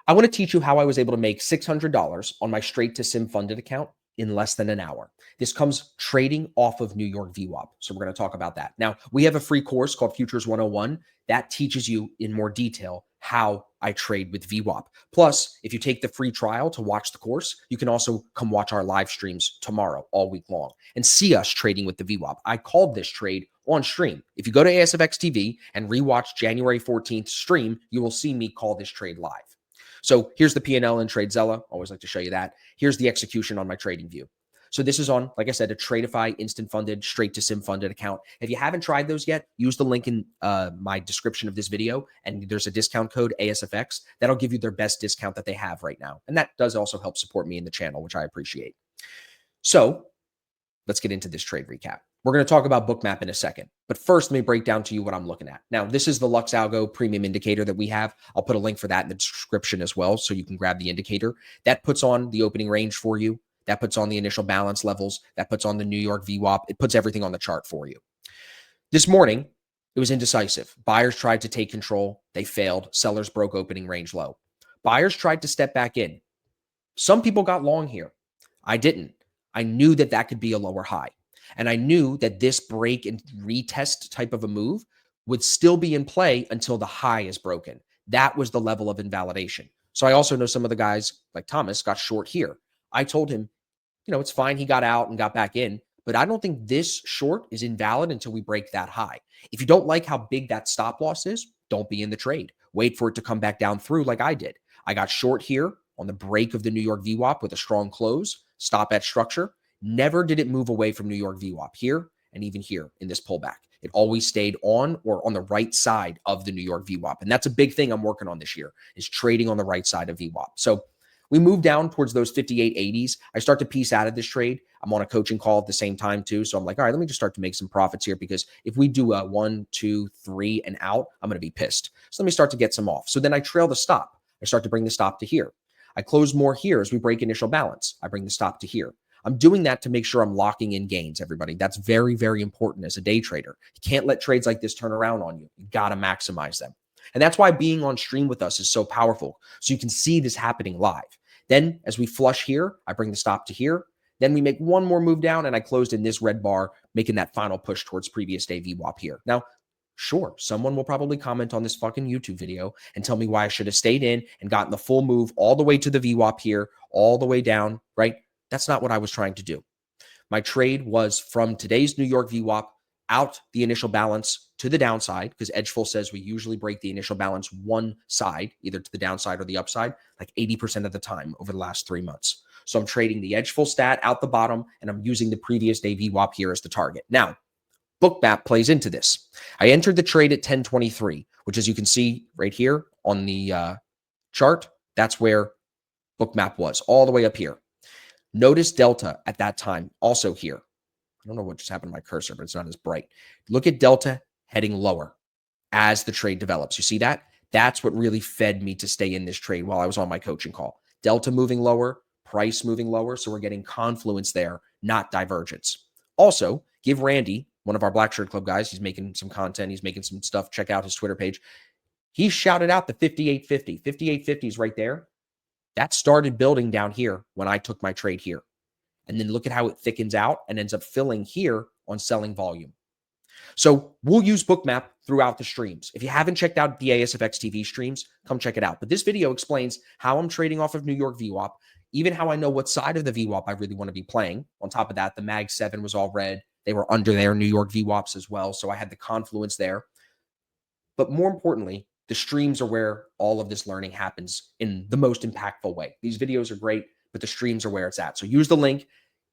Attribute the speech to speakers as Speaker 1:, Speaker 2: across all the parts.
Speaker 1: I want to teach you how I was able to make $600 on my straight to sim funded account in less than an hour. This comes trading off of New York VWAP. So we're going to talk about that. Now, we have a free course called Futures 101 that teaches you in more detail how I trade with VWAP. Plus, if you take the free trial to watch the course, you can also come watch our live streams tomorrow, all week long, and see us trading with the VWAP. I called this trade on stream. If you go to ASFX TV and rewatch January 14th stream, you will see me call this trade live. So here's the P&L in TradeZella. Always like to show you that. Here's the execution on my trading view. So this is on, like I said, a Tradeify instant funded, straight to sim funded account. If you haven't tried those yet, use the link in my description of this video, and there's a discount code ASFX that'll give you their best discount that they have right now. And that does also help support me in the channel, which I appreciate. So let's get into this trade recap. We're going to talk about Bookmap in a second, but first, let me break down to you what I'm looking at. Now, this is the Lux Algo premium indicator that we have. I'll put a link for that in the description as well, so you can grab the indicator. That puts on the opening range for you. That puts on the initial balance levels. That puts on the New York VWAP. It puts everything on the chart for you. This morning, it was indecisive. Buyers tried to take control. They failed. Sellers broke opening range low. Buyers tried to step back in. Some people got long here. I didn't. I knew that that could be a lower high. And I knew that this break and retest type of a move would still be in play until the high is broken. That was the level of invalidation. So I also know some of the guys like Thomas got short here. I told him, it's fine. He got out and got back in, but I don't think this short is invalid until we break that high. If you don't like how big that stop loss is, don't be in the trade. Wait for it to come back down through like I did. I got short here on the break of the New York VWAP with a strong close, stop at structure. Never did it move away from New York VWAP here and even here in this pullback. It always stayed on or on the right side of the New York VWAP. And that's a big thing I'm working on this year is trading on the right side of VWAP. So we move down towards those 58.80s. I start to piece out of this trade. I'm on a coaching call at the same time too. So I'm like, all right, let me just start to make some profits here because if we do a 1, 2, 3 and out, I'm going to be pissed. So let me start to get some off. So then I trail the stop. I start to bring the stop to here. I close more here as we break initial balance. I bring the stop to here. I'm doing that to make sure I'm locking in gains, everybody. That's very, very important as a day trader. You can't let trades like this turn around on you. You got to maximize them. And that's why being on stream with us is so powerful. So you can see this happening live. Then as we flush here, I bring the stop to here. Then we make one more move down and I closed in this red bar, making that final push towards previous day VWAP here. Now, sure, someone will probably comment on this fucking YouTube video and tell me why I should have stayed in and gotten the full move all the way to the VWAP here, all the way down, right? That's not what I was trying to do. My trade was from today's New York VWAP out the initial balance to the downside, because Edgeful says we usually break the initial balance one side, either to the downside or the upside, like 80% of the time over the last 3 months. So I'm trading the Edgeful stat out the bottom, and I'm using the previous day VWAP here as the target. Now, Bookmap plays into this. I entered the trade at 1023, which as you can see right here on the chart, that's where Bookmap was, all the way up here. Notice Delta at that time, also here. I don't know what just happened to my cursor, but it's not as bright. Look at Delta heading lower as the trade develops. You see that? That's what really fed me to stay in this trade while I was on my coaching call. Delta moving lower, price moving lower. So we're getting confluence there, not divergence. Also, give Randy, one of our Black Shirt Club guys, he's making some content. He's making some stuff. Check out his Twitter page. He shouted out the 5850. 5850 is right there. That started building down here when I took my trade here. And then look at how it thickens out and ends up filling here on selling volume. So we'll use Bookmap throughout the streams. If you haven't checked out the ASFX TV streams, come check it out. But this video explains how I'm trading off of New York VWAP, even how I know what side of the VWAP I really want to be playing. On top of that, the Mag 7 was all red. They were under their New York VWAPs as well. So I had the confluence there. But more importantly, the streams are where all of this learning happens in the most impactful way. These videos are great, but the streams are where it's at. So use the link,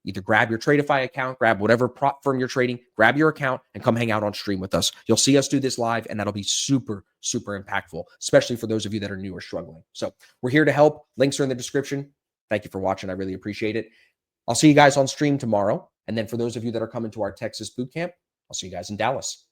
Speaker 1: either grab your Tradeify account, grab whatever prop firm you're trading, grab your account and come hang out on stream with us. You'll see us do this live and that'll be super, super impactful, especially for those of you that are new or struggling. So we're here to help. Links are in the description. Thank you for watching. I really appreciate it. I'll see you guys on stream tomorrow. And then for those of you that are coming to our Texas boot camp, I'll see you guys in Dallas.